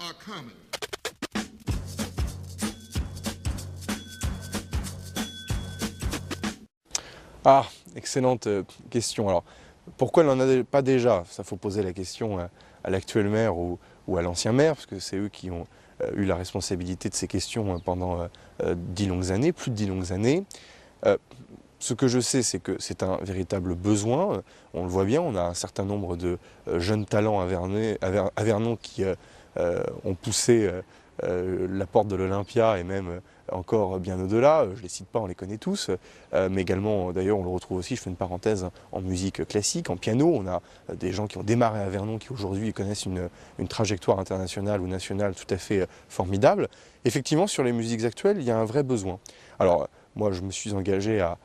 are common. Ah, excellente question. Alors, pourquoi elle n'en a pas déjà? Ça, faut poser la question à l'actuel maire ou à l'ancien maire, parce que c'est eux qui ont eu la responsabilité de ces questions pendant 10 longues années, plus de 10 longues années. Ce que je sais, c'est que c'est un véritable besoin. On le voit bien, on a un certain nombre de jeunes talents à Vernon qui ont poussé la porte de l'Olympia et même encore bien au-delà. Je ne les cite pas, on les connaît tous, mais également, d'ailleurs, on le retrouve aussi, je fais une parenthèse, en musique classique, en piano. On a des gens qui ont démarré à Vernon qui aujourd'hui connaissent une trajectoire internationale ou nationale tout à fait formidable. Effectivement, sur les musiques actuelles, il y a un vrai besoin. Alors, moi, je me suis engagé à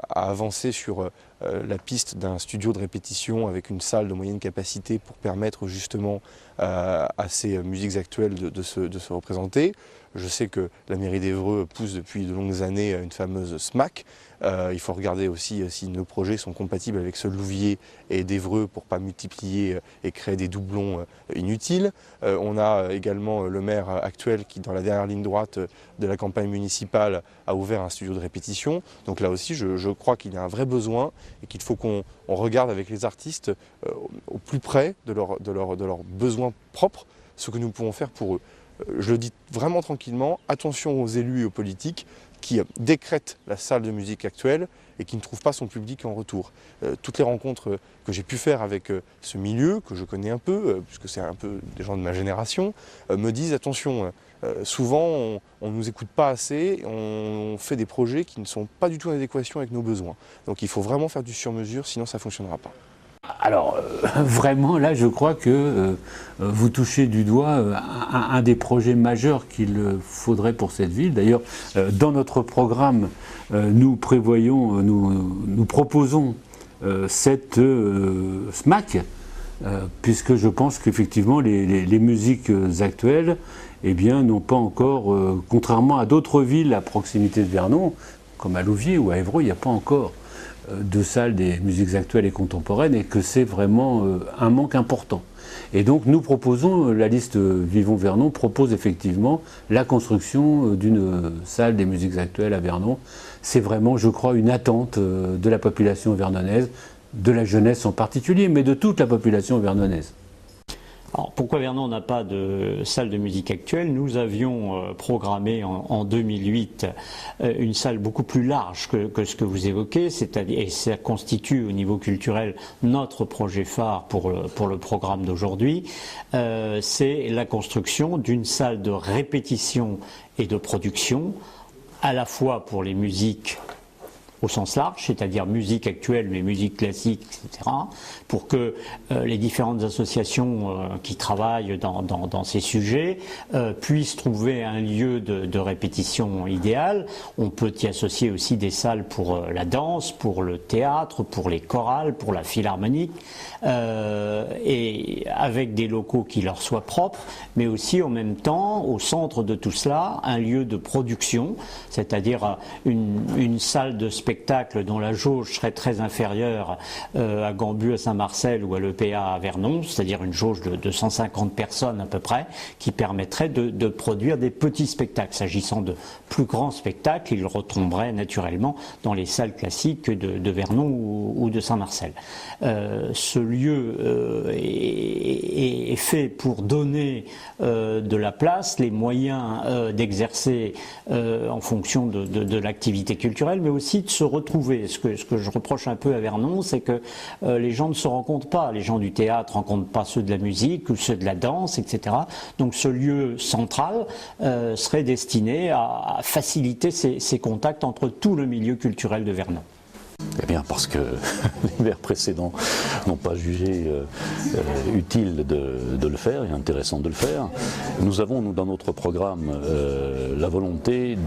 avancer sur la piste d'un studio de répétition avec une salle de moyenne capacité pour permettre justement à ces musiques actuelles de se représenter. Je sais que la mairie d'Évreux pousse depuis de longues années une fameuse SMAC. Il faut regarder aussi si nos projets sont compatibles avec ceux de Louviers et d'Évreux pour ne pas multiplier et créer des doublons inutiles. On a également le maire actuel qui, dans la dernière ligne droite de la campagne municipale, a ouvert un studio de répétition. Donc là aussi, je crois qu'il y a un vrai besoin et qu'il faut qu'on regarde avec les artistes au plus près de leurs besoins propres ce que nous pouvons faire pour eux. Je le dis vraiment tranquillement, attention aux élus et aux politiques qui décrètent la salle de musique actuelle et qui ne trouvent pas son public en retour. Toutes les rencontres que j'ai pu faire avec ce milieu, que je connais un peu, puisque c'est un peu des gens de ma génération, me disent attention, souvent on ne nous écoute pas assez, on fait des projets qui ne sont pas du tout en adéquation avec nos besoins. Donc il faut vraiment faire du sur-mesure, sinon ça ne fonctionnera pas. Alors, vraiment, là, je crois que vous touchez du doigt un des projets majeurs qu'il faudrait pour cette ville. D'ailleurs, dans notre programme, nous proposons cette SMAC, puisque je pense qu'effectivement, les musiques actuelles, eh bien, n'ont pas encore, contrairement à d'autres villes à proximité de Vernon, comme à Louviers ou à Évreux, il n'y a pas encore de salles des musiques actuelles et contemporaines, et que c'est vraiment un manque important. Et donc nous proposons, la liste Vivons Vernon propose effectivement la construction d'une salle des musiques actuelles à Vernon. C'est vraiment, je crois, une attente de la population vernonnaise, de la jeunesse en particulier, mais de toute la population vernonnaise. Alors, pourquoi Vernon n'a pas de salle de musique actuelle? Nous avions programmé en 2008 une salle beaucoup plus large que ce que vous évoquez, c'est-à-dire, et ça constitue au niveau culturel notre projet phare pour le programme d'aujourd'hui, c'est la construction d'une salle de répétition et de production, à la fois pour les musiques au sens large, c'est-à-dire musique actuelle, mais musique classique, etc., pour que les différentes associations qui travaillent dans ces sujets puissent trouver un lieu de répétition idéal. On peut y associer aussi des salles pour la danse, pour le théâtre, pour les chorales, pour la philharmonique, et avec des locaux qui leur soient propres, mais aussi en même temps, au centre de tout cela, un lieu de production, c'est-à-dire une salle de spectacle dont la jauge serait très inférieure à Gambu, à Saint-Marcel ou à l'EPA à Vernon, c'est-à-dire une jauge de 150 personnes à peu près, qui permettrait de produire des petits spectacles. S'agissant de plus grands spectacles, ils retomberaient naturellement dans les salles classiques de Vernon ou de Saint-Marcel. Ce lieu est fait pour donner de la place, les moyens d'exercer en fonction de l'activité culturelle, mais aussi de se retrouver. Ce que je reproche un peu à Vernon, c'est que les gens ne se rencontrent pas. Les gens du théâtre ne rencontrent pas ceux de la musique ou ceux de la danse, etc. Donc ce lieu central serait destiné à faciliter ces contacts entre tout le milieu culturel de Vernon. Eh bien, parce que les maires précédents n'ont pas jugé utile de le faire et intéressant de le faire. Nous avons, dans notre programme, la volonté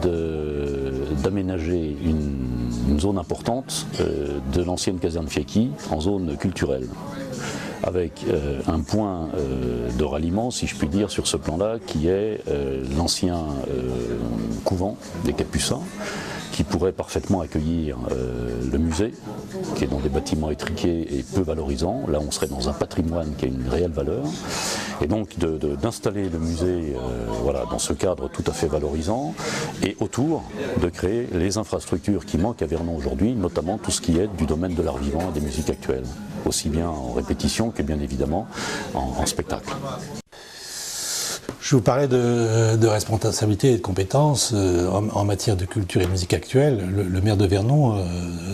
d'aménager une zone importante de l'ancienne caserne Fiecki en zone culturelle, avec un point de ralliement, si je puis dire, sur ce plan-là, qui est l'ancien couvent des Capucins, qui pourrait parfaitement accueillir le musée, qui est dans des bâtiments étriqués et peu valorisants. Là, on serait dans un patrimoine qui a une réelle valeur. Et donc d'installer le musée voilà, dans ce cadre tout à fait valorisant, et autour de créer les infrastructures qui manquent à Vernon aujourd'hui, notamment tout ce qui est du domaine de l'art vivant et des musiques actuelles, aussi bien en répétition que bien évidemment en spectacle. Je vous parlais de responsabilité et de compétences en matière de culture et de musique actuelle. Le maire de Vernon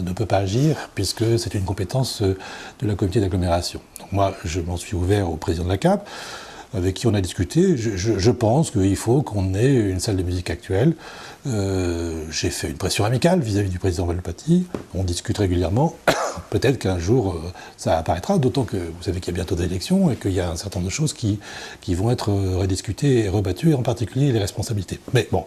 ne peut pas agir puisque c'est une compétence de la communauté d'agglomération. Donc moi, je m'en suis ouvert au président de la CAP, avec qui on a discuté. Je pense qu'il faut qu'on ait une salle de musique actuelle. J'ai fait une pression amicale vis-à-vis du président Valpaty. On discute régulièrement. Peut-être qu'un jour ça apparaîtra, d'autant que vous savez qu'il y a bientôt des élections et qu'il y a un certain nombre de choses qui vont être rediscutées et rebattues, et en particulier les responsabilités. Mais bon,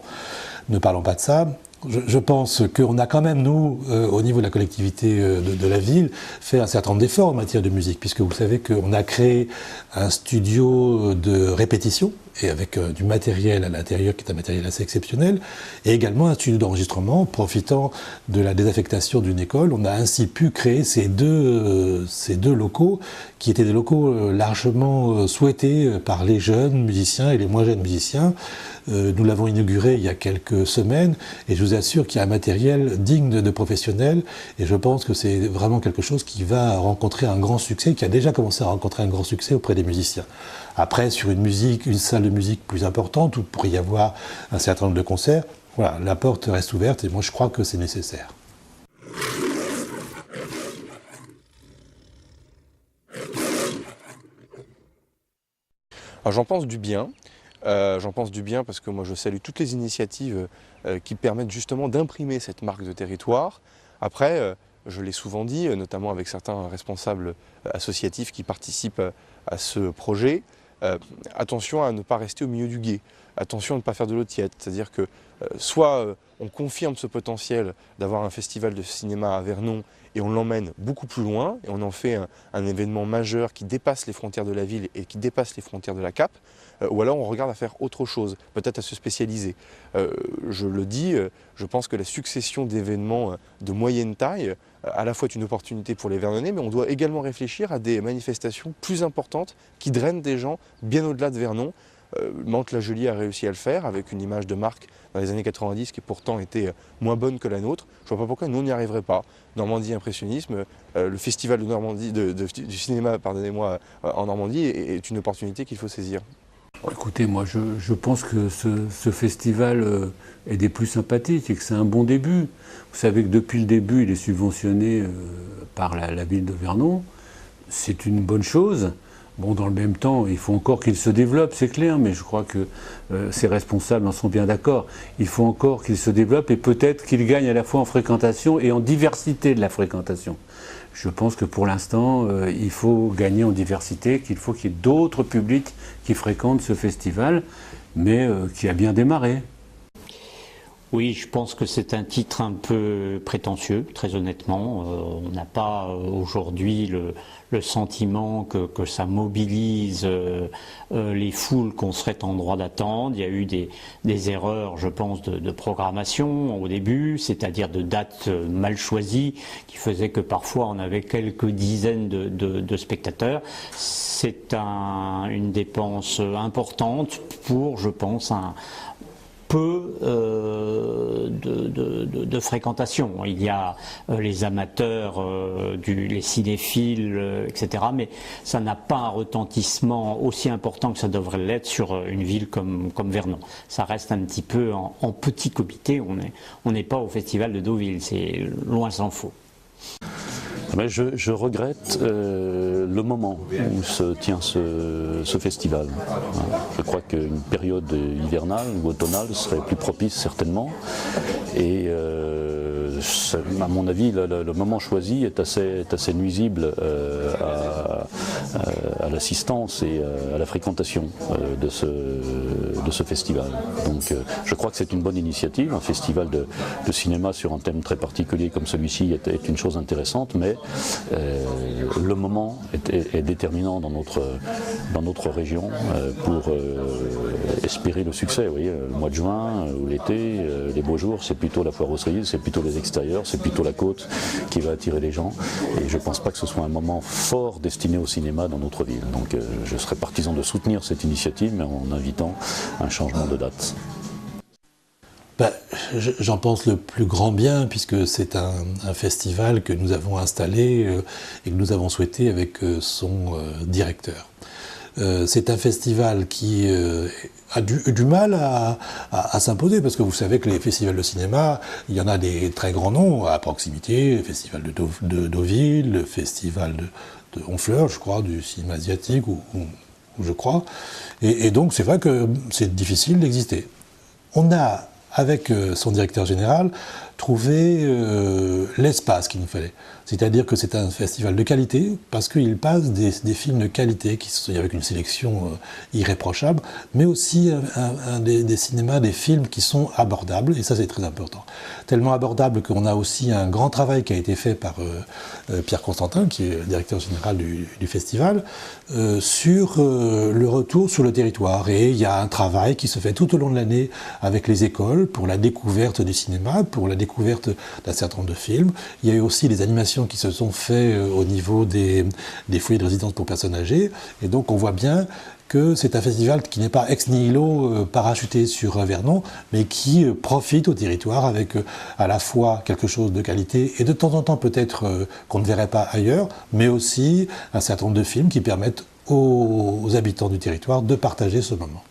ne parlons pas de ça. Je pense qu'on a quand même, nous, au niveau de la collectivité de la ville, fait un certain nombre d'efforts en matière de musique, puisque vous savez qu'on a créé un studio de répétition, et avec du matériel à l'intérieur qui est un matériel assez exceptionnel, et également un studio d'enregistrement. Profitant de la désaffectation d'une école, on a ainsi pu créer ces deux locaux, qui étaient des locaux largement souhaités par les jeunes musiciens et les moins jeunes musiciens. Nous l'avons inauguré il y a quelques semaines, et je vous assure qu'il y a un matériel digne de professionnels, et je pense que c'est vraiment quelque chose qui va rencontrer un grand succès, qui a déjà commencé à rencontrer un grand succès auprès des musiciens. Après, sur une salle de musique plus importante, où il pourrait y avoir un certain nombre de concerts, voilà, la porte reste ouverte, et moi je crois que c'est nécessaire. Alors j'en pense du bien. J'en pense du bien parce que moi je salue toutes les initiatives qui permettent justement d'imprimer cette marque de territoire. Après, je l'ai souvent dit, notamment avec certains responsables associatifs qui participent à ce projet, attention à ne pas rester au milieu du gué, attention à ne pas faire de l'eau tiède, c'est-à-dire que soit on confirme ce potentiel d'avoir un festival de cinéma à Vernon et on l'emmène beaucoup plus loin et on en fait un événement majeur qui dépasse les frontières de la ville et qui dépasse les frontières de la CAP, ou alors on regarde à faire autre chose, peut-être à se spécialiser. Je le dis, je pense que la succession d'événements de moyenne taille à la fois est une opportunité pour les Vernonnais, mais on doit également réfléchir à des manifestations plus importantes qui drainent des gens bien au-delà de Vernon. Mantes-la-Jolie a réussi à le faire avec une image de marque dans les années 90 qui pourtant était moins bonne que la nôtre. Je ne vois pas pourquoi nous on n'y arriverait pas. Normandie Impressionnisme, le festival de Normandie, du cinéma, pardonnez-moi, en Normandie est une opportunité qu'il faut saisir. Écoutez, moi je pense que ce festival est des plus sympathiques et que c'est un bon début. Vous savez que depuis le début il est subventionné par la ville de Vernon. C'est une bonne chose. Bon, dans le même temps, il faut encore qu'il se développe, c'est clair, mais je crois que ses responsables en sont bien d'accord. Il faut encore qu'il se développe et peut-être qu'il gagne à la fois en fréquentation et en diversité de la fréquentation. Je pense que pour l'instant, il faut gagner en diversité, qu'il faut qu'il y ait d'autres publics qui fréquentent ce festival, mais qui a bien démarré. Oui, je pense que c'est un titre un peu prétentieux, très honnêtement. On n'a pas aujourd'hui le sentiment que ça mobilise les foules qu'on serait en droit d'attendre. Il y a eu des erreurs, je pense, de programmation au début, c'est-à-dire de dates mal choisies, qui faisaient que parfois on avait quelques dizaines de spectateurs. C'est une dépense importante pour, je pense, peu de fréquentation. Il y a les amateurs, les cinéphiles, etc. Mais ça n'a pas un retentissement aussi important que ça devrait l'être sur une ville comme Vernon. Ça reste un petit peu en petit comité. On n'est pas au festival de Deauville, c'est loin s'en faut. Mais je regrette le moment où se tient ce festival. Je crois qu'une période hivernale ou automnale serait plus propice certainement. Et à mon avis, le moment choisi est assez nuisible à l'assistance et à la fréquentation de ce festival. Donc je crois que c'est une bonne initiative. Un festival de cinéma sur un thème très particulier comme celui-ci est une chose intéressante, mais le moment est déterminant dans notre région pour espérer le succès. Vous voyez, le mois de juin ou l'été, les beaux jours, c'est plutôt la foire aux cerises, c'est plutôt les extérieurs, c'est plutôt la côte qui va attirer les gens. Et je ne pense pas que ce soit un moment fort destiné au cinéma dans notre ville. Donc je serais partisan de soutenir cette initiative, mais en invitant un changement de date. Ben, j'en pense le plus grand bien, puisque c'est un festival que nous avons installé et que nous avons souhaité avec son directeur. C'est un festival qui a du mal à s'imposer, parce que vous savez que les festivals de cinéma, il y en a des très grands noms à proximité, le festival de Deauville, le festival de Honfleur, je crois, du cinéma asiatique, ou je crois. Et donc c'est vrai que c'est difficile d'exister. On a, avec son directeur général, trouvé l'espace qu'il nous fallait. C'est-à-dire que c'est un festival de qualité, parce qu'il passe des films de qualité, avec une sélection irréprochable, mais aussi des cinémas, des films qui sont abordables, et ça c'est très important. Tellement abordable qu'on a aussi un grand travail qui a été fait par Pierre Constantin, qui est le directeur général du festival, sur le retour sur le territoire. Et il y a un travail qui se fait tout au long de l'année avec les écoles, pour la découverte du cinéma, pour la découverte d'un certain nombre de films. Il y a eu aussi des animations qui se sont faites au niveau des foyers de résidence pour personnes âgées. Et donc on voit bien que c'est un festival qui n'est pas ex nihilo parachuté sur Vernon, mais qui profite au territoire avec à la fois quelque chose de qualité et de temps en temps peut-être qu'on ne verrait pas ailleurs, mais aussi un certain nombre de films qui permettent aux habitants du territoire de partager ce moment.